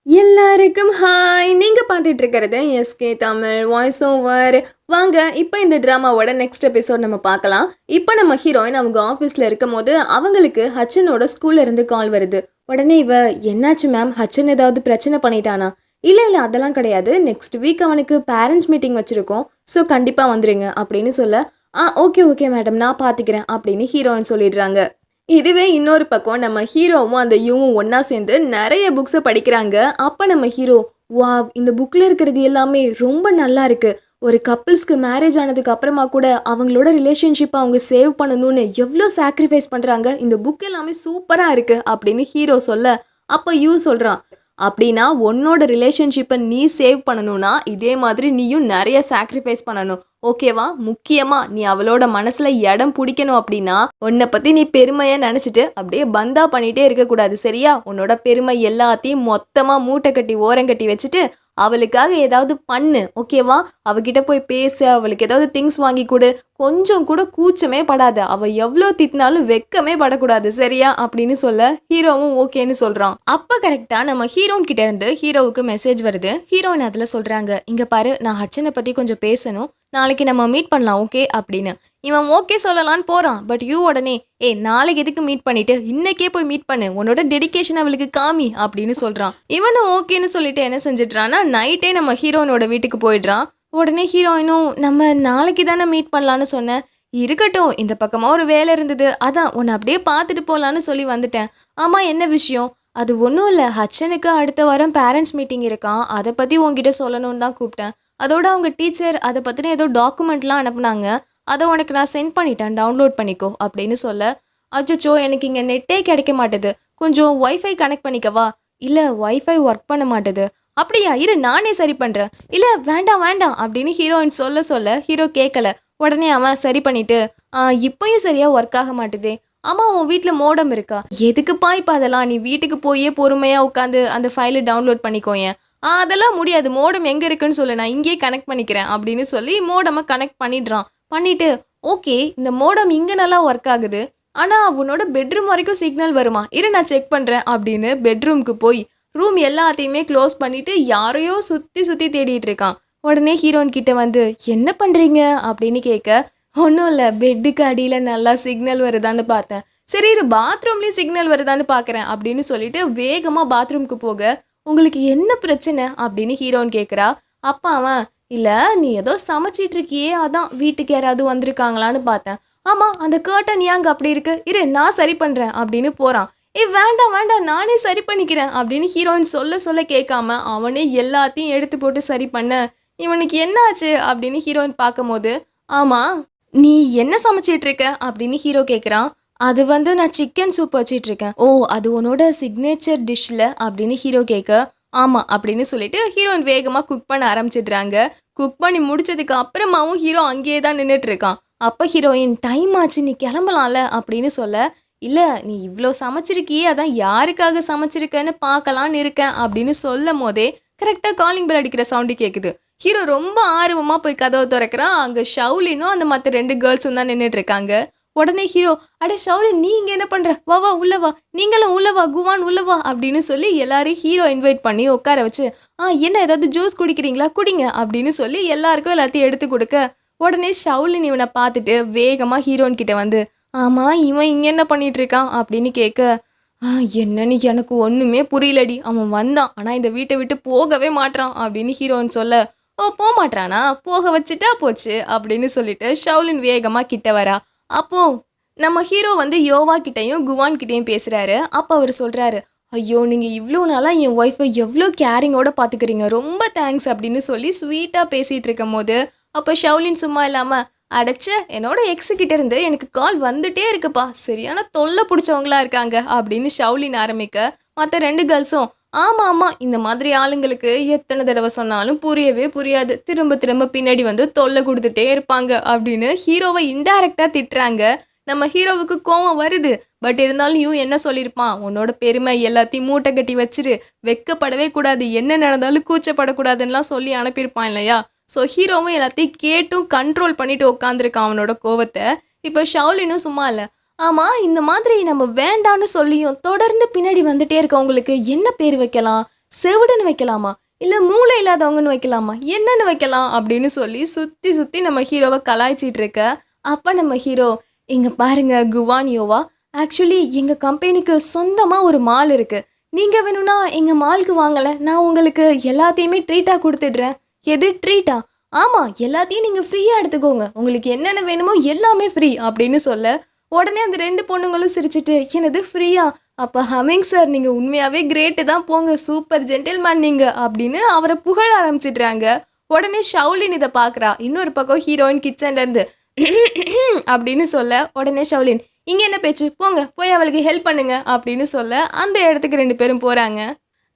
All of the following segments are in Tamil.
எல்லாருக்கும் ஹாய். நீங்க பார்த்துட்டு இருக்கிறது எஸ்கே தமிழ் வாய்ஸ் ஓவர். வாங்க இப்போ இந்த ட்ராமாவோட நெக்ஸ்ட் எபிசோட் நம்ம பார்க்கலாம். இப்போ நம்ம ஹீரோயின் அவங்க ஆஃபீஸில் இருக்கும் போது அவங்களுக்கு ஹச்சனோட ஸ்கூல்ல இருந்து கால் வருது. உடனே இவ என்னாச்சு மேம், ஹச்சன் ஏதாவது பிரச்சனை பண்ணிட்டானா? இல்லை இல்லை அதெல்லாம் கிடையாது, நெக்ஸ்ட் வீக் அவனுக்கு பேரண்ட்ஸ் மீட்டிங் வச்சுருக்கோம், ஸோ கண்டிப்பாக வந்துடுங்க அப்படின்னு சொல்ல, ஓகே ஓகே மேடம் நான் பார்த்துக்கிறேன் அப்படின்னு ஹீரோயின் சொல்லிடுறாங்க. இதுவே இன்னொரு பக்கம் நம்ம ஹீரோவும் அந்த யூவும் ஒன்றா சேர்ந்து நிறைய புக்ஸை படிக்கிறாங்க. அப்போ நம்ம ஹீரோ, வாவ் இந்த புக்கில் இருக்கிறது எல்லாமே ரொம்ப நல்லா இருக்கு. ஒரு கப்பிள்ஸ்க்கு மேரேஜ் ஆனதுக்கு அப்புறமா கூட அவங்களோட ரிலேஷன்ஷிப்பை அவங்க சேவ் பண்ணணும்னு எவ்வளோ சாக்ரிஃபைஸ் பண்ணுறாங்க, இந்த புக் எல்லாமே சூப்பராக இருக்கு அப்படின்னு ஹீரோ சொல்ல, அப்போ யூ சொல்கிறான், அப்படின்னா உன்னோட ரிலேஷன்ஷிப்பை நீ சேவ் பண்ணணும்னா இதே மாதிரி நீயும் நிறைய சாக்ரிஃபைஸ் பண்ணணும், ஓகேவா? முக்கியமா நீ அவளோட மனசுல இடம் பிடிக்கணும் அப்படின்னா உன்னை பத்தி நீ பெருமையா நினைச்சிட்டு அப்படியே பந்தா பண்ணிட்டே இருக்கக்கூடாது, சரியா? உன்னோட பெருமை எல்லாத்தையும் மொத்தமா மூட்டை கட்டி ஓரங்கட்டி வச்சுட்டு அவளுக்காக ஏதாவது பண்ணு, ஓகேவா? அவகிட்ட போய் பேச, அவளுக்கு ஏதாவது திங்ஸ் வாங்கி கொடு, கொஞ்சம் கூட கூச்சமே படாத, அவ எவ்வளோ திட்டினாலும் வெக்கமே படக்கூடாது, சரியா அப்படின்னு சொல்ல ஹீரோவும் ஓகேன்னு சொல்றான். அப்ப கரெக்டா நம்ம ஹீரோன் கிட்ட இருந்து ஹீரோவுக்கு மெசேஜ் வருது. ஹீரோயின் அதுல சொல்றாங்க, இங்க பாரு நான் ஹச்சனை பத்தி கொஞ்சம் பேசணும், நாளைக்கு நம்ம மீட் பண்ணலாம் ஓகே அப்படின்னு. இவன் ஓகே சொல்லலான்னு போறான். பட் யூ உடனே, நாளைக்கு எதுக்கு மீட் பண்ணிட்டு இன்னைக்கே போய் மீட் பண்ணு, உன்னோட டெடிகேஷன் அவளுக்கு காமி அப்படின்னு சொல்றான். இவனும் ஓகேன்னு சொல்லிட்டு என்ன செஞ்சிட்றான்னா நைட்டே நம்ம ஹீரோயினோட வீட்டுக்கு போயிடுறான். உடனே ஹீரோயினும், நம்ம நாளைக்கு தானே மீட் பண்ணலான்னு சொன்னேன், இருக்கட்டும் இந்த பக்கமா ஒரு வேலை இருந்தது, அதான் உன்னை அப்படியே பார்த்துட்டு போகலான்னு சொல்லி வந்துட்டேன். ஆமா என்ன விஷயம்? அது ஒன்றும் இல்லை, ஹச்சனுக்கு அடுத்த வாரம் பேரண்ட்ஸ் மீட்டிங் இருக்கான், அதை பற்றி உங்ககிட்ட சொல்லணும்னு தான் கூப்பிட்டேன். அதோட அவங்க டீச்சர் அதை பற்றின ஏதோ டாக்குமெண்ட்லாம் அனுப்புனாங்க, அதை உனக்கு நான் சென்ட் பண்ணிட்டேன், டவுன்லோட் பண்ணிக்கோ அப்படின்னு சொல்ல, அச்சோ எனக்கு இங்கே நெட்டே கிடைக்க மாட்டேது, கொஞ்சம் ஒய்ஃபை கனெக்ட் பண்ணிக்கவா? இல்லை ஒய்ஃபை ஒர்க் பண்ண மாட்டேது. அப்படியா, இரு நானே சரி பண்ணுறேன். இல்லை வேண்டாம் வேண்டாம் அப்படின்னு ஹீரோயின் சொல்ல ஹீரோ கேட்கல. உடனே அவன் சரி பண்ணிட்டு, இப்போயும் சரியா ஒர்க் ஆக மாட்டுதே. ஆமாம் உன் வீட்டில் மோடம் இருக்கா? எதுக்குப்பா இப்போ அதெல்லாம், நீ வீட்டுக்கு போயே பொறுமையாக உட்காந்து அந்த ஃபைலை டவுன்லோட் பண்ணிக்கோயேன். அதெல்லாம் முடியாது, மோடம் எங்கே இருக்குன்னு சொல்லு, நான் இங்கேயே கனெக்ட் பண்ணிக்கிறேன் அப்படின்னு சொல்லி மோடமை கனெக்ட் பண்ணிடுறான். பண்ணிட்டு, ஓகே இந்த மோடம் இங்கே நல்லா ஒர்க் ஆகுது, ஆனால் அவனோட பெட்ரூம் வரைக்கும் சிக்னல் வருமா, இரு நான் செக் பண்ணுறேன் அப்படின்னு பெட்ரூம்க்கு போய் ரூம் எல்லாத்தையுமே க்ளோஸ் பண்ணிட்டு யாரையோ சுற்றி தேடிட்டு இருக்கான். உடனே ஹீரோயின் கிட்ட வந்து, என்ன பண்ணுறீங்க அப்படின்னு கேட்க, ஒன்றும் இல்லை பெட்டுக்கு அடியில் நல்லா சிக்னல் வருதான்னு பார்த்தேன், சரி இரு பாத்ரூம்லேயும் சிக்னல் வருதான்னு பார்க்குறேன் அப்படின்னு சொல்லிட்டு வேகமாக பாத்ரூம்க்கு போக, உங்களுக்கு என்ன பிரச்சனை அப்படின்னு ஹீரோயின் கேட்குறா. அப்பா அவன், இல்லை நீ ஏதோ சமைச்சிட்டு இருக்கியே, அதான் வீட்டுக்கு யாராவது வந்திருக்காங்களான்னு பார்த்தேன். ஆமாம் அந்த கர்டன் ஏங்க அப்படி இருக்கு, இரு நான் சரி பண்ணுறேன் அப்படின்னு போகிறான். வேண்டாம் வேண்டாம் நானே சரி பண்ணிக்கிறேன் அப்படின்னு ஹீரோயின் சொல்ல கேட்காம அவனே எல்லாத்தையும் எடுத்து போட்டு சரி பண்ண, இவனுக்கு என்ன ஆச்சு அப்படின்னு ஹீரோயின் பார்க்கும்போது, ஆமாம் நீ என்ன சமைச்சிட்டு இருக்க அப்படின்னு ஹீரோ கேட்குறான். அது வந்து நான் சிக்கன் சூப் வச்சிட்டு இருக்கேன். ஓ அது உன்னோட சிக்னேச்சர் டிஷ்ல அப்படின்னு ஹீரோ கேட்க, ஆமாம் அப்படின்னு சொல்லிட்டு ஹீரோயின் வேகமாக குக் பண்ண ஆரம்பிச்சிடுறாங்க. குக் பண்ணி முடிச்சதுக்கு அப்புறமாவும் ஹீரோ அங்கேயே தான் நின்றுட்டு இருக்கான். அப்போ ஹீரோயின், டைம் ஆச்சு நீ கிளம்பலாம்ல அப்படின்னு சொல்ல, இல்லை நீ இவ்வளோ சமைச்சிருக்கியே, அதான் யாருக்காக சமைச்சிருக்கேன்னு பார்க்கலான்னு இருக்கேன் அப்படின்னு சொல்லும் போதே கரெக்டாக காலிங் பெல் அடிக்கிற சவுண்டு கேட்குது. ஹீரோ ரொம்ப ஆர்வமாக போய் கதவை திறக்கிறான். அங்கே ஷவுலினும் அந்த மற்ற 2 கேர்ள்ஸும் தான் நின்றுட்டு இருக்காங்க. உடனே ஹீரோ, அடே ஷவுலி நீ இங்கே என்ன பண்ணுற, வா வா உள்ளவா, நீங்களும் உள்ளவா, குவான் உள்ளவா அப்படின்னு சொல்லி எல்லாரையும் ஹீரோ இன்வைட் பண்ணி உட்கார வச்சு, என்ன ஏதாவது ஜூஸ் குடிக்கிறீங்களா, குடிங்க அப்படின்னு சொல்லி எல்லாருக்கும் எல்லாத்தையும் எடுத்து கொடுக்க, உடனே ஷவுலின் இவனை பார்த்துட்டு வேகமாக ஹீரோயின் கிட்ட வந்து, ஆமாம் இவன் இங்கே என்ன பண்ணிட்டு இருக்கான் அப்படின்னு கேட்க, என்னன்னு எனக்கு ஒன்றுமே புரியலடி, அவன் வந்தான் ஆனால் இந்த வீட்டை விட்டு போகவே மாட்டான் அப்படின்னு ஹீரோயின் சொல்ல, ஓ போக மாட்டானா, போக வச்சுட்டா போச்சு அப்படின்னு சொல்லிட்டு ஷவுலின் வேகமாக கிட்ட வரா. அப்போ நம்ம ஹீரோ வந்து யோவா கிட்டையும் குவான் கிட்டையும் பேசுகிறாரு. அப்போ அவர் சொல்கிறாரு, ஐயோ நீங்கள் இவ்வளோ நாளாக என் ஒய்ஃபை எவ்வளோ கேரிங்கோடு பார்த்துக்கிறீங்க, ரொம்ப தேங்க்ஸ் அப்படின்னு சொல்லி ஸ்வீட்டாக பேசிகிட்டு இருக்கும் போது, அப்போ ஷவுலின் சும்மா இல்லாமல், அடைச்ச என்னோட எக்ஸுக்கிட்ட இருந்து எனக்கு கால் வந்துட்டே இருக்குப்பா, சரியான தொல்லை பிடிச்சவங்களா இருக்காங்க அப்படின்னு ஷவுலின் ஆரம்பிக்க, மற்ற 2 கேர்ள்ஸும், ஆமாம் இந்த மாதிரி ஆளுங்களுக்கு எத்தனை தடவை சொன்னாலும் புரியவே புரியாது, திரும்ப பின்னாடி வந்து தொல்லை கொடுத்துட்டே இருப்பாங்க அப்படின்னு ஹீரோவை இன்டைரக்டாக திட்டுறாங்க. நம்ம ஹீரோவுக்கு கோவம் வருது. பட் இருந்தாலும் யூ என்ன சொல்லியிருப்பான், உன்னோட பெருமை எல்லாத்தையும் மூட்டை கட்டி வச்சிரு, வெக்கப்படவே கூடாது, என்ன நடந்தாலும் கூச்சப்படக்கூடாதுன்னெலாம் சொல்லி அனுப்பியிருப்பான் இல்லையா? ஸோ ஹீரோவும் எல்லாத்தையும் கேட்டும் கண்ட்ரோல் பண்ணிட்டு உட்காந்துருக்கான் அவனோட கோவத்தை. இப்போ ஷவுலினும் சும்மா இல்லை, ஆமாம் இந்த மாதிரி நம்ம வேண்டான்னு சொல்லியும் தொடர்ந்து பின்னாடி வந்துட்டே இருக்கவங்களுக்கு என்ன பேர் வைக்கலாம், செவிடுன்னு வைக்கலாமா, இல்லை மூளை இல்லாதவங்கன்னு வைக்கலாமா, என்னன்னு வைக்கலாம் அப்படின்னு சொல்லி சுற்றி சுற்றி நம்ம ஹீரோவை கலாய்ச்சிட்டு இருக்க. அப்போ நம்ம ஹீரோ, இங்கே பாருங்க குவானியோவா, ஆக்சுவலி எங்கள் கம்பெனிக்கு சொந்தமாக ஒரு மால் இருக்குது. நீங்கள் வேணும்னா எங்கள் மாலுக்கு வாங்கலை, நான் உங்களுக்கு எல்லாத்தையுமே ட்ரீட்டாக கொடுத்துடுறேன். எது ட்ரீட்டா? ஆமாம், எல்லாத்தையும் நீங்கள் ஃப்ரீயாக எடுத்துக்கோங்க, உங்களுக்கு என்னென்ன வேணுமோ எல்லாமே ஃப்ரீ அப்படின்னு சொல்ல உடனே அந்த 2 பொண்ணுங்களும் சிரிச்சிட்டு, என்னது ஃப்ரீயா? அப்போ ஹமிங் சார் நீங்கள் உண்மையாகவே கிரேட்டு தான், போங்க சூப்பர் ஜென்டில்மேன் நீங்கள் அப்படின்னு அவரை புகழ ஆரம்பிச்சிடுறாங்க. உடனே ஷவுலின் இதை பார்க்குறா. இன்னொரு பக்கம் ஹீரோயின் கிச்சன்லேருந்து அப்படின்னு சொல்ல உடனே ஷவுலின், இங்கே என்ன பேச்சு, போங்க போய் அவளுக்கு ஹெல்ப் பண்ணுங்க அப்படின்னு சொல்ல அந்த இடத்துக்கு 2 பேரும் போகிறாங்க.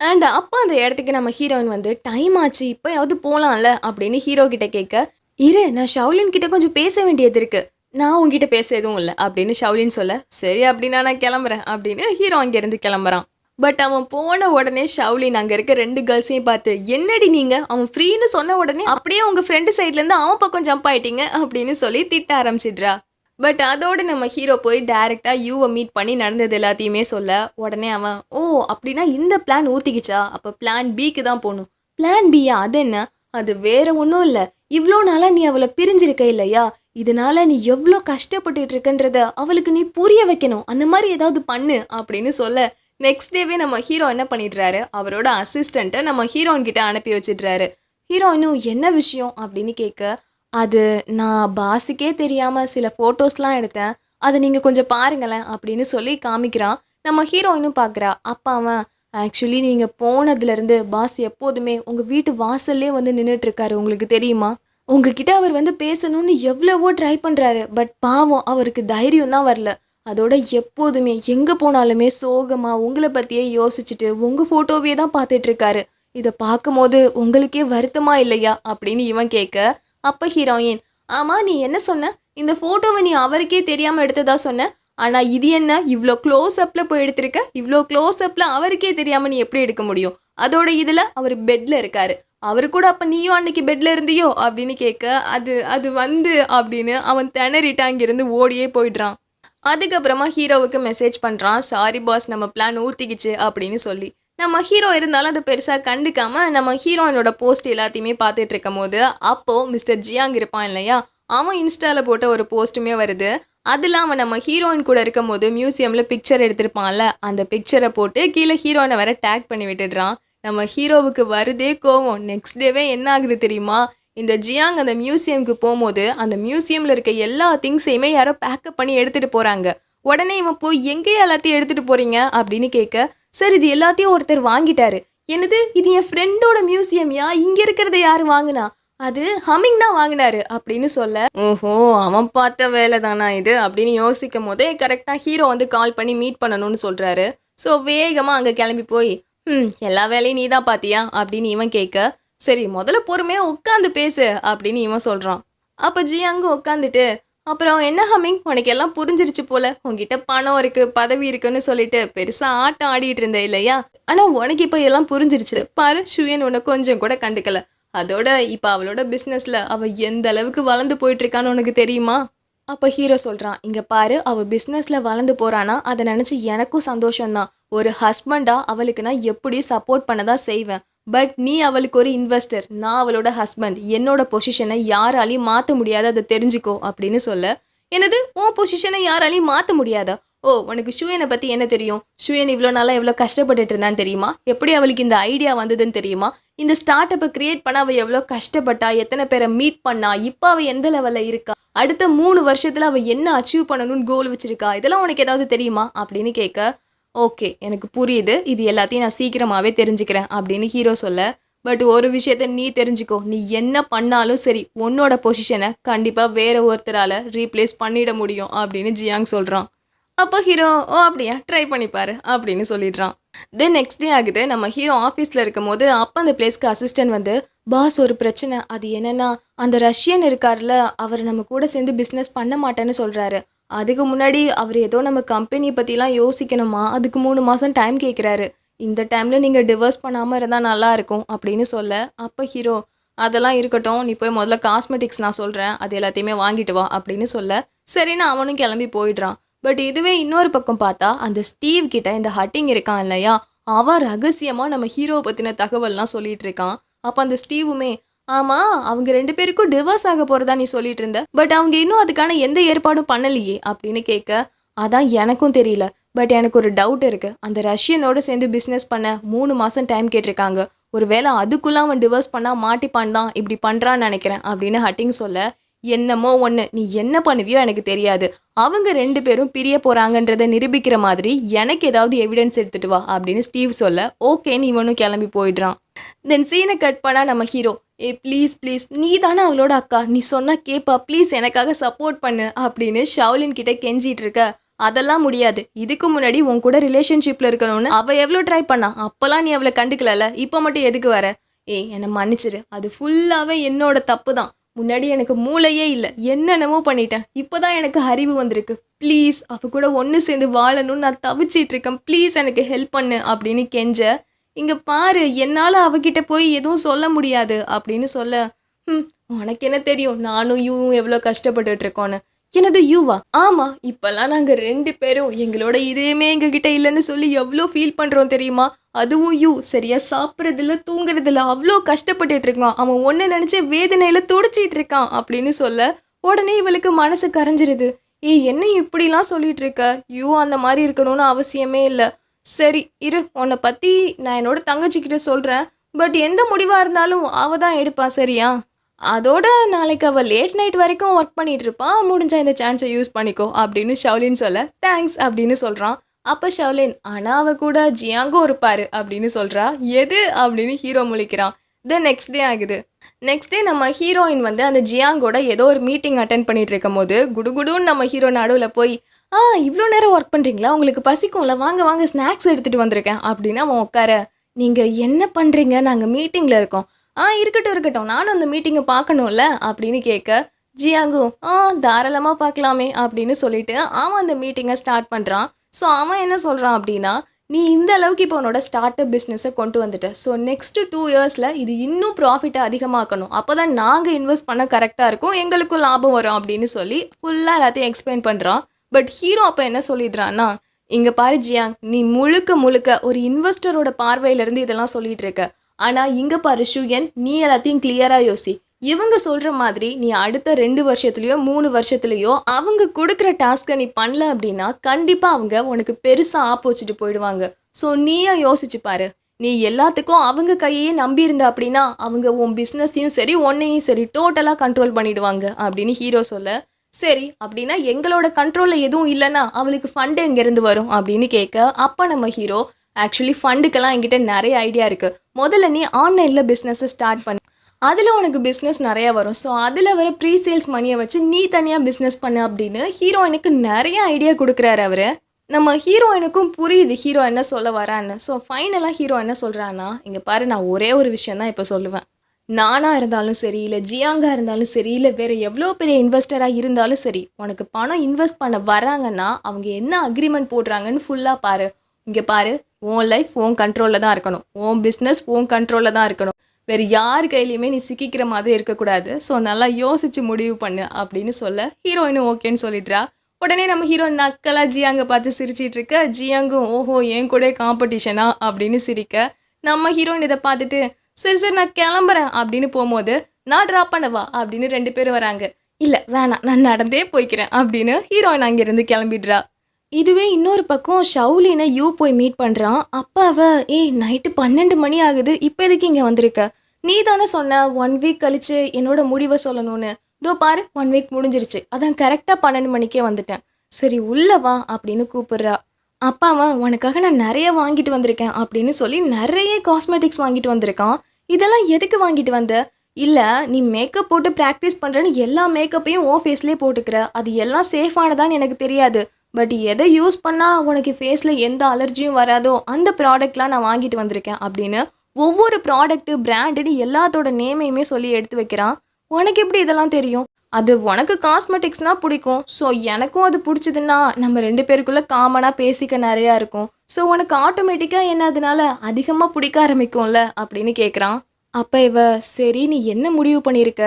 அண்ட் அப்போ அந்த இடத்துக்கு நம்ம ஹீரோயின் வந்து, டைம் ஆச்சு இப்போயாவது போகலாம்ல அப்படின்னு ஹீரோ கிட்ட கேட்க, இரு நான் ஷவுலின் கிட்ட கொஞ்சம் பேச வேண்டியது இருக்கு, நான் உங்ககிட்ட பேச எதுவும் இல்லை அப்படின்னு ஷவுலின் சொல்ல, சரி அப்படின்னா நான் கிளம்புறேன் அப்படின்னு ஹீரோ அங்கேருந்து கிளம்புறான். பட் அவன் போன உடனே ஷவுலின் அங்கே இருக்க 2 கேர்ள்ஸையும் பார்த்து, என்னடி நீங்கள் அவன் ஃப்ரீன்னு சொன்ன உடனே அப்படியே உங்கள் ஃப்ரெண்டு சைட்லேருந்து அவன் பக்கம் ஜம்ப் ஆயிட்டீங்க அப்படின்னு சொல்லி திட்ட ஆரம்பிச்சிட்றா. பட் அதோடு நம்ம ஹீரோ போய் டைரெக்டாக யூவை மீட் பண்ணி நடந்தது எல்லாத்தையுமே சொல்ல உடனே அவன், ஓ அப்படின்னா இந்த பிளான் ஊற்றிக்கிச்சா, அப்போ பிளான் பிக்கு தான் போகணும். பிளான் பியா? அது என்ன? அது வேற ஒன்றும் இல்லை, இவ்வளோ நாளாக நீ அவளை பிரிஞ்சிருக்க இல்லையா, இதனால நீ எவ்வளோ கஷ்டப்பட்டுட்டு இருக்கன்றத அவளுக்கு நீ புரிய வைக்கணும், அந்த மாதிரி ஏதாவது பண்ணு அப்படின்னு சொல்ல நெக்ஸ்ட் டேவே நம்ம ஹீரோ என்ன பண்ணிடுறாரு, அவரோட அசிஸ்டண்ட்டை நம்ம ஹீரோயின் கிட்ட அனுப்பி வச்சிடுறாரு. ஹீரோயினும் என்ன விஷயம் அப்படின்னு கேட்க, அது நான் பாஸுக்கே தெரியாமல் சில ஃபோட்டோஸ்லாம் எடுத்தேன், அதை நீங்கள் கொஞ்சம் பாருங்களேன் அப்படின்னு சொல்லி காமிக்கிறான். நம்ம ஹீரோயினும் பார்க்குறா. அப்போ அவன், ஆக்சுவலி நீங்கள் போனதுலேருந்து பாஸ் எப்போதுமே உங்கள் வீட்டு வாசல்லே வந்து நின்றுட்டுருக்காரு, உங்களுக்கு தெரியுமா, உங்ககிட்ட அவர் வந்து பேசணும்னு எவ்வளவோ ட்ரை பண்ணுறாரு, பட் பாவம் அவருக்கு தைரியம் தான் வரல. அதோட எப்போதுமே எங்கே போனாலுமே சோகமாக உங்களை பற்றியே யோசிச்சுட்டு உங்கள் ஃபோட்டோவே தான் பார்த்துட்ருக்காரு. இதை பார்க்கும்போது உங்களுக்கே வருத்தமா இல்லையா அப்படின்னு இவன் கேட்க, அப்போ ஹீரோயின், ஆமாம் நீ என்ன சொன்ன, இந்த ஃபோட்டோவை நீ அவருக்கே தெரியாமல் எடுத்ததா சொன்ன, ஆனால் இது என்ன இவ்வளோ க்ளோஸ் அப்பில் போய் எடுத்திருக்க, இவ்வளோ க்ளோஸ் அப்பில் அவருக்கே தெரியாமல் நீ எப்படி எடுக்க முடியும், அதோட இதில் அவர் பெட்டில் இருக்காரு, அவரு கூட அப்போ நீயும் அன்னைக்கு பெட்டில் இருந்தியோ அப்படின்னு கேட்க, அது வந்து அப்படின்னு அவன் திணறிட்டு அங்கிருந்து ஓடியே போயிடுறான். அதுக்கப்புறமா ஹீரோவுக்கு மெசேஜ் பண்ணுறான், சாரி பாஸ் நம்ம பிளான் ஊற்றிக்கிச்சு அப்படின்னு சொல்லி. நம்ம ஹீரோ இருந்தாலும் அதை பெருசாக கண்டுக்காம நம்ம ஹீரோயினோட போஸ்ட் எல்லாத்தையுமே பார்த்துட்டு இருக்கும் போது அப்போது மிஸ்டர் ஜியாங் இருப்பான் இல்லையா, அவன் இன்ஸ்டாவில் போட்ட ஒரு போஸ்ட்டுமே வருது. அதில் அவன் நம்ம ஹீரோயின் கூட இருக்கும் போது மியூசியமில் பிக்சர் எடுத்திருப்பான்ல, அந்த பிக்சரை போட்டு கீழே ஹீரோயினை வேற டேக் பண்ணி விட்டுடுறான். நம்ம ஹீரோவுக்கு வருதே கோவம். நெக்ஸ்ட் டேவே என்ன ஆகுது தெரியுமா, இந்த ஜியாங் அந்த மியூசியமுக்கு போகும்போது அந்த மியூசியமில் இருக்க எல்லா திங்ஸையுமே யாரோ பேக்கப் பண்ணி எடுத்துகிட்டு போகிறாங்க. உடனே இவன் போய் எங்கேயே எல்லாத்தையும் எடுத்துகிட்டு போகிறீங்க அப்படின்னு கேட்க, சார் இது எல்லாத்தையும் ஒருத்தர் வாங்கிட்டாரு. என்னது, இது என் ஃப்ரெண்டோட மியூசியம்யா, இங்கே இருக்கிறத யார் வாங்கினா, அது ஹமிங் தான் வாங்கினாரு அப்படின்னு சொல்ல, ஓஹோ அவன் பார்த்த வேலை தானா இது அப்படின்னு யோசிக்கும் போதே கரெக்டாக ஹீரோ வந்து கால் பண்ணி மீட் பண்ணணும்னு சொல்கிறாரு. ஸோ வேகமாக அங்கே கிளம்பி போய், எல்லா வேலையும் நீ தான் பார்த்தியா அப்படின்னு இவன் கேட்க, சரி முதல்ல பொறுமையாக உட்காந்து பேசு அப்படின்னு இவன் சொல்கிறான். அப்போ ஜியாங்கு உட்காந்துட்டு, அப்புறம் என்ன ஹமிங், உனக்கு எல்லாம் புரிஞ்சிருச்சு போல, உங்ககிட்ட பணம் இருக்குது பதவி இருக்குன்னு சொல்லிட்டு பெருசாக ஆட்டம் ஆடிட்டு இருந்தே இல்லையா, ஆனால் உனக்கு இப்போ எல்லாம் புரிஞ்சிருச்சு பாரு, ஷுயன் உன்னை கொஞ்சம் கூட கண்டுக்கல, அதோட இப்போ அவளோட பிஸ்னஸில் அவள் எந்த அளவுக்கு வளர்ந்து போயிட்டுருக்கான்னு உனக்கு தெரியுமா. அப்போ ஹீரோ சொல்கிறான், இங்கே பாரு அவள் பிஸ்னஸில் வளர்ந்து போகிறானா அதை நினச்சி எனக்கும் சந்தோஷம்தான், ஒரு ஹஸ்பண்டாக அவளுக்கு நான் எப்படியும் சப்போர்ட் பண்ண தான் செய்வேன், பட் நீ அவளுக்கு ஒரு இன்வெஸ்டர், நான் அவளோட ஹஸ்பண்ட், என்னோட பொசிஷனை யாராலையும் மாற்ற முடியாது, அதை தெரிஞ்சுக்கோ அப்படின்னு சொல்ல, என்னது உன் பொசிஷனை யாராலையும் மாற்ற முடியாதா, ஓ உனக்கு ஷுயனை பற்றி என்ன தெரியும், ஷுயன் இவ்வளோ நாளாக எவ்வளோ கஷ்டப்பட்டுட்டு இருந்தான்னு தெரியுமா, எப்படி அவளுக்கு இந்த ஐடியா வந்ததுன்னு தெரியுமா, இந்த ஸ்டார்ட் அப்பை கிரியேட் பண்ண அவள் எவ்வளோ கஷ்டப்பட்டா, எத்தனை பேரை மீட் பண்ணா, இப்போ அவள் எந்த லெவலில் இருக்கா, அடுத்த 3 வருஷத்தில் அவள் என்ன அச்சீவ் பண்ணணும்னு கோல் வச்சிருக்கா, இதெல்லாம் உனக்கு ஏதாவது தெரியுமா அப்படின்னு கேட்க, ஓகே எனக்கு புரியுது, இது எல்லாத்தையும் நான் சீக்கிரமாகவே தெரிஞ்சுக்கிறேன் அப்படின்னு ஹீரோ சொல்ல, பட் ஒரு விஷயத்த நீ தெரிஞ்சுக்கோ, நீ என்ன பண்ணாலும் சரி உன்னோட பொசிஷனை கண்டிப்பாக வேற ஒருத்தரால் ரீப்ளேஸ் பண்ணிட முடியும் அப்படின்னு ஜியாங் சொல்கிறான். அப்போ ஹீரோ, ஓ அப்படியா ட்ரை பண்ணிப்பாரு அப்படின்னு சொல்லிடுறான். தென் நெக்ஸ்ட் டே ஆகுது. நம்ம ஹீரோ ஆஃபீஸில் இருக்கும் போது அப்போ அந்த பிளேஸ்க்கு அசிஸ்டன்ட் வந்து, பாஸ் ஒரு பிரச்சனை, அது என்னென்னா அந்த ரஷ்யன் இருக்கார்ல, அவர் நம்ம கூட சேர்ந்து பிஸ்னஸ் பண்ண மாட்டேன்னு சொல்கிறாரு, அதுக்கு முன்னாடி அவர் ஏதோ நம்ம கம்பெனியை பற்றிலாம் யோசிக்கணுமா, அதுக்கு 3 மாதம் டைம் கேட்குறாரு, இந்த டைமில் நீங்கள் டிவர்ஸ் பண்ணாமல் இருந்தால் நல்லாயிருக்கும் அப்படின்னு சொல்ல, அப்போ ஹீரோ, அதெல்லாம் இருக்கட்டும், நீ போய் முதல்ல காஸ்மெட்டிக்ஸ் நான் சொல்கிறேன் அது எல்லாத்தையுமே வாங்கிட்டு வா அப்படின்னு சொல்ல, சரின்னு அவனும் கிளம்பி போயிடுறான். பட் இதுவே இன்னொரு பக்கம் பார்த்தா அந்த ஸ்டீவ் கிட்ட இந்த ஹட்டிங் இருக்கான் இல்லையா, அவன் ரகசியமாக நம்ம ஹீரோவை பற்றின தகவல்லாம் சொல்லிட்டு இருக்கான். அப்போ அந்த ஸ்டீவுமே, ஆமாம் அவங்க 2 பேருக்கும் டிவோர்ஸ் ஆக போகிறதா நீ சொல்லிட்டு இருந்த, பட் அவங்க இன்னும் அதுக்கான எந்த ஏற்பாடும் பண்ணலையே அப்படின்னு கேட்க, அதான் எனக்கும் தெரியல, பட் எனக்கு ஒரு டவுட் இருக்குது. அந்த ரஷ்யனோட சேர்ந்து பிஸ்னஸ் பண்ண 3 மாதம் டைம் கேட்டிருக்காங்க. ஒருவேளை அதுக்குள்ளே அவன் டிவோர்ஸ் பண்ணால் மாட்டிப்பான் தான் இப்படி பண்ணுறான்னு நினைக்கிறேன் அப்படின்னு ஹட்டிங் சொல்ல, என்னமோ ஒன்று, நீ என்ன பண்ணுவியோ எனக்கு தெரியாது, அவங்க 2 பேரும் பிரிய போகிறாங்கன்றதை நிரூபிக்கிற மாதிரி எனக்கு ஏதாவது எவிடன்ஸ் எடுத்துகிட்டு வா அப்படின்னு ஸ்டீவ் சொல்ல, ஓகேன்னு இவனும் கிளம்பி போயிடுறான். தென் சீனை கட் பண்ணால் நம்ம ஹீரோ, ஏ ப்ளீஸ் ப்ளீஸ் நீ தானே அவளோட அக்கா, நீ சொன்னால் கேப்பா, ப்ளீஸ் எனக்காக சப்போர்ட் பண்ணு அப்படின்னு ஷவுலின் கிட்ட கெஞ்சிட்டு இருக்க. அதெல்லாம் முடியாது, இதுக்கு முன்னாடி உன் கூட ரிலேஷன்ஷிப்பில் இருக்கணும்னு அவள் எவ்வளோ ட்ரை பண்ணா, அப்போல்லாம் நீ அவளை கண்டுக்கலல்ல, இப்போ மட்டும் எதுக்கு வர? என்னை மன்னிச்சிரு, அது ஃபுல்லாகவே என்னோட தப்பு தான். முன்னாடி எனக்கு மூளையே இல்லை, என்னென்னமோ பண்ணிட்டேன், இப்போதான் எனக்கு அறிவு வந்திருக்கு. ப்ளீஸ் அவ கூட ஒன்று சேர்ந்து வாழணும்னு நான் தவிச்சிட்டு இருக்கேன், ப்ளீஸ் எனக்கு ஹெல்ப் பண்ணு அப்படின்னு கெஞ்ச, இங்கே பாரு என்னால் அவகிட்ட போய் எதுவும் சொல்ல முடியாது அப்படின்னு சொல்ல, உனக்கு என்ன தெரியும் நானும் யூவும் எவ்வளோ கஷ்டப்பட்டுட்டு இருக்கோன்னு. எனது யூவா? ஆமாம், இப்போல்லாம் நாங்கள் 2 பேரும் எங்களோட இதயமே எங்ககிட்ட இல்லைன்னு சொல்லி எவ்வளோ ஃபீல் பண்ணுறோம் தெரியுமா? அதுவும் யூ சரியா சாப்பிட்றதில்ல தூங்குறதில்ல அவ்வளோ கஷ்டப்பட்டுட்டு இருக்கான், அவன் ஒன்று நினச்சி வேதனையில் துடிச்சிட்டு இருக்கான் அப்படின்னு சொல்ல, உடனே இவளுக்கு மனசு கரைஞ்சிருது. என்ன இப்படிலாம் சொல்லிட்டு இருக்க, யூ அந்த மாதிரி இருக்கணும்னு அவசியமே இல்லை. சரி இரு, உன்னை பற்றி நான் என்னோட தங்கச்சிக்கிட்ட சொல்கிறேன், பட் எந்த முடிவாக இருந்தாலும் அவள் தான் எடுப்பா, சரியா? அதோட நாளைக்கு அவள் லேட் நைட் வரைக்கும் ஒர்க் பண்ணிட்டு இருப்பான், முடிஞ்சா இந்த சான்ஸை யூஸ் பண்ணிக்கோ அப்படின்னு ஷவுலின் சொல்ல, தேங்க்ஸ் அப்படின்னு சொல்கிறான். அப்போ ஷவுலின், ஆனால் அவள் கூட ஜியாங்கும் இருப்பார் அப்படின்னு சொல்கிறா. எது அப்படின்னு ஹீரோ முழிக்கிறான். நெக்ஸ்ட் டே ஆகுது. நெக்ஸ்ட் டே நம்ம ஹீரோயின் வந்து அந்த ஜியாங்கோட ஏதோ ஒரு மீட்டிங் அட்டென்ட் பண்ணிட்டு இருக்கும் போது குடுகுடுன்னு நம்ம ஹீரோ நடுவில் போய், இவ்வளோ நேரம் ஒர்க் பண்ணுறீங்களா, உங்களுக்கு பசிக்கும்ல, வாங்க வாங்க ஸ்நாக்ஸ் எடுத்துகிட்டு வந்திருக்கேன் அப்படின்னு அவன் உட்கார. நீங்கள் என்ன பண்ணுறீங்க, நாங்கள் மீட்டிங்கில் இருக்கோம். இருக்கட்டும் இருக்கட்டும், நானும் அந்த மீட்டிங்கை பார்க்கணும்ல அப்படின்னு கேட்க, ஜியாங்கும் தாராளமாக பார்க்கலாமே அப்படின்னு சொல்லிட்டு அவன் அந்த மீட்டிங்கை ஸ்டார்ட் பண்ணுறான். ஸோ அவன் என்ன சொல்கிறான் அப்படின்னா, நீ இந்த அளவுக்கு இப்போ உன்னோட ஸ்டார்ட் அப் பிஸ்னஸை கொண்டு வந்துட்ட, ஸோ நெக்ஸ்ட்டு 2 இயர்ஸில் இது இன்னும் ப்ராஃபிட்டை அதிகமாக்கணும், அப்போ தான் நாங்கள் இன்வெஸ்ட் பண்ண கரெக்டாக இருக்கும், எங்களுக்கும் லாபம் வரும் அப்படின்னு சொல்லி ஃபுல்லாக எல்லாத்தையும் எக்ஸ்பிளைன் பண்ணுறான். பட் ஹீரோ அப்போ என்ன சொல்லிடுறான்னா, இங்கே பாரு ஜியாங், நீ முழுக்க முழுக்க ஒரு இன்வெஸ்டரோட பார்வையிலேருந்து இதெல்லாம் சொல்லிட்டு இருக்க, ஆனால் இங்கே பாரு ஷுயன், நீ எல்லாத்தையும் கிளியராக யோசி. இவங்க சொல்கிற மாதிரி நீ அடுத்த 2 வருஷத்துலையோ 3 வருஷத்துலையோ அவங்க கொடுக்குற டாஸ்க்கை நீ பண்ணல அப்படின்னா கண்டிப்பாக அவங்க உனக்கு பெருசாக ஆப்போச்சிட்டு போயிடுவாங்க. ஸோ நீயே யோசிச்சு பாரு, நீ எல்லாத்துக்கும் அவங்க கையே நம்பியிருந்த அப்படின்னா அவங்க உன் பிஸ்னஸையும் சரி உன்னையும் சரி டோட்டலாக கண்ட்ரோல் பண்ணிடுவாங்க அப்படின்னு ஹீரோ சொல்ல, சரி அப்படின்னா எங்களோட கண்ட்ரோலில் எதுவும் இல்லைன்னா அவளுக்கு ஃபண்டு எங்கேருந்து வரும் அப்படின்னு கேட்க, அப்போ நம்ம ஹீரோ, ஆக்சுவலி ஃபண்டுக்கெல்லாம் என்கிட்ட நிறைய ஐடியா இருக்குது, முதல்ல நீ ஆன்லைனில் பிஸ்னஸை ஸ்டார்ட் பண்ணு, அதில் உனக்கு பிஸ்னஸ் நிறையா வரும், ஸோ அதில் வர ப்ரீ சேல்ஸ் மணியை வச்சு நீ தனியாக பிஸ்னஸ் பண்ணு அப்படின்னு ஹீரோயினுக்கு நிறைய ஐடியா கொடுக்குறாரு அவர். நம்ம ஹீரோயினுக்கும் புரியுது ஹீரோ என்ன சொல்ல வரான்னு. ஸோ ஃபைனலாக ஹீரோ என்ன சொல்கிறான்னா, இங்கே பாரு நான் ஒரே ஒரு விஷயம் தான் இப்போ சொல்லுவேன், நானாக இருந்தாலும் சரி இல்லை ஜியாங்காக இருந்தாலும் சரி இல்லை வேறு எவ்வளோ பெரிய இன்வெஸ்டராக இருந்தாலும் சரி, உனக்கு பணம் இன்வெஸ்ட் பண்ண வராங்கன்னா அவங்க என்ன அக்ரிமெண்ட் போடுறாங்கன்னு ஃபுல்லாக பாரு. இங்கே பாரு, உன் லைஃப் உன் கண்ட்ரோலில் தான் இருக்கணும், உன் பிஸ்னஸ் உன் கண்ட்ரோலில் தான் இருக்கணும், வேறு யார் கையிலையுமே நீ சிக்கிக்கிற மாதிரி இருக்கக்கூடாது, ஸோ நல்லா யோசிச்சு முடிவு பண்ணு அப்படின்னு சொல்ல, ஹீரோயினும் ஓகேன்னு சொல்லிடுறா. உடனே நம்ம ஹீரோயின் நக்கலாக ஜியாங்க பார்த்து சிரிச்சிட்டு இருக்க, ஜியாங்கும் ஓஹோ என் கூட காம்படிஷனா அப்படின்னு சிரிக்க, நம்ம ஹீரோயின் இதை பார்த்துட்டு சரி சரி நான் கிளம்புறேன் அப்படின்னு போகும்போது, நான் ட்ராப் பண்ணவா அப்படின்னு 2 பேரும் வராங்க. இல்லை வேணாம் நான் நடந்தே போய்க்கிறேன் அப்படின்னு ஹீரோயின் அங்கேருந்து கிளம்பிடுறா. இதுவே இன்னொரு பக்கம் ஷவுலினை யூ போய் மீட் பண்ணுறான். அப்போ நைட்டு 12 மணி ஆகுது, இப்போ எதுக்கு இங்கே வந்திருக்க, நீ தானே சொன்ன 1 வீக் கழிச்சு என்னோட முடிவை சொல்லணும்னு, இதோ பாரு 1 வீக் முடிஞ்சிருச்சு, அதான் கரெக்டாக 12 மணிக்கே வந்துட்டேன், சரி உள்ள வா அப்படின்னு கூப்பிடுறா. அப்பாவா உனக்காக நான் நிறைய வாங்கிட்டு வந்திருக்கேன் அப்படின்னு சொல்லி நிறைய காஸ்மெட்டிக்ஸ் வாங்கிட்டு வந்திருக்கான். இதெல்லாம் எதுக்கு வாங்கிட்டு வந்த? இல்லை நீ மேக்கப் போட்டு ப்ராக்டிஸ் பண்ணுறேன்னு எல்லா மேக்கப்பையும் ஓ ஃபேஸ்லேயே போட்டுக்கிற, அது எல்லாம் சேஃபானதான்னு எனக்கு தெரியாது, பட் எதை யூஸ் பண்ணால் உனக்கு ஃபேஸில் எந்த அலர்ஜியும் வராதோ அந்த ப்ராடக்ட்லாம் நான் வாங்கிட்டு வந்திருக்கேன் அப்படின்னு ஒவ்வொரு ப்ராடக்ட்டு பிராண்டுன்னு எல்லாத்தோட நேமையுமே சொல்லி எடுத்து வைக்கிறான். உனக்கு எப்படி இதெல்லாம் தெரியும்? அது உனக்கு காஸ்மெட்டிக்ஸ்னால் பிடிக்கும், ஸோ எனக்கும் அது பிடிச்சதுன்னா நம்ம 2 பேருக்குள்ளே காமனாக பேசிக்க நிறையா இருக்கும், ஸோ உனக்கு ஆட்டோமேட்டிக்காக என்ன அதனால அதிகமாக பிடிக்க ஆரம்பிக்கும்ல அப்படின்னு கேட்குறான். அப்போ சரி நீ என்ன முடிவு பண்ணியிருக்க?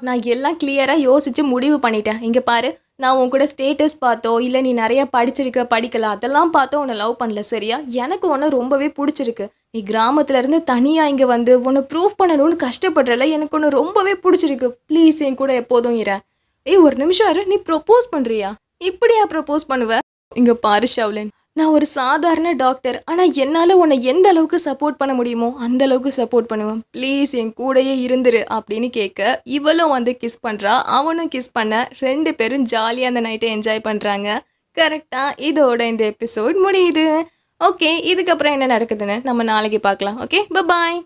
நான் எல்லாம் கிளியராக யோசித்து முடிவு பண்ணிட்டேன், இங்கே பாரு நான் உன் கூட ஸ்டேட்டஸ் பார்த்தோ இல்லை நீ நிறைய படிச்சிருக்க படிக்கல அதெல்லாம் பார்த்தோ உன்னை லவ் பண்ணல சரியா? எனக்கு உன்னை ரொம்பவே பிடிச்சிருக்கு. நீ கிராமத்துல இருந்து தனியாக இங்கே வந்து உன்னை ப்ரூவ் பண்ணணும்னு கஷ்டப்படுறல எனக்கு ஒன்று ரொம்பவே பிடிச்சிருக்கு. ப்ளீஸ் என் கூட எப்போதும் இரு. ஏய் ஒரு நிமிஷம் இரு, நீ ப்ரொப்போஸ் பண்ணுறியா? இப்படியா ப்ரொப்போஸ் பண்ணுவ? இங்கே பாரு ஷவ்லின், நான் ஒரு சாதாரண டாக்டர். ஆனால் என்னால் உன்னை எந்த அளவுக்கு சப்போர்ட் பண்ண முடியுமோ அந்த அளவுக்கு சப்போர்ட் பண்ணுவேன். ப்ளீஸ் என் கூடயே இருந்துரு அப்படின்னு கேட்க இவளும் வந்து கிஸ் பண்ணுறா, அவனும் கிஸ் பண்ண 2 பேரும் ஜாலியாக அந்த நைட்டை என்ஜாய் பண்ணுறாங்க. கரெக்டாக இதோட இந்த எபிசோட் முடியுது. ஓகே, இதுக்கப்புறம் என்ன நடக்குதுன்னு நம்ம நாளைக்கு பார்க்கலாம். ஓகே, பாய்.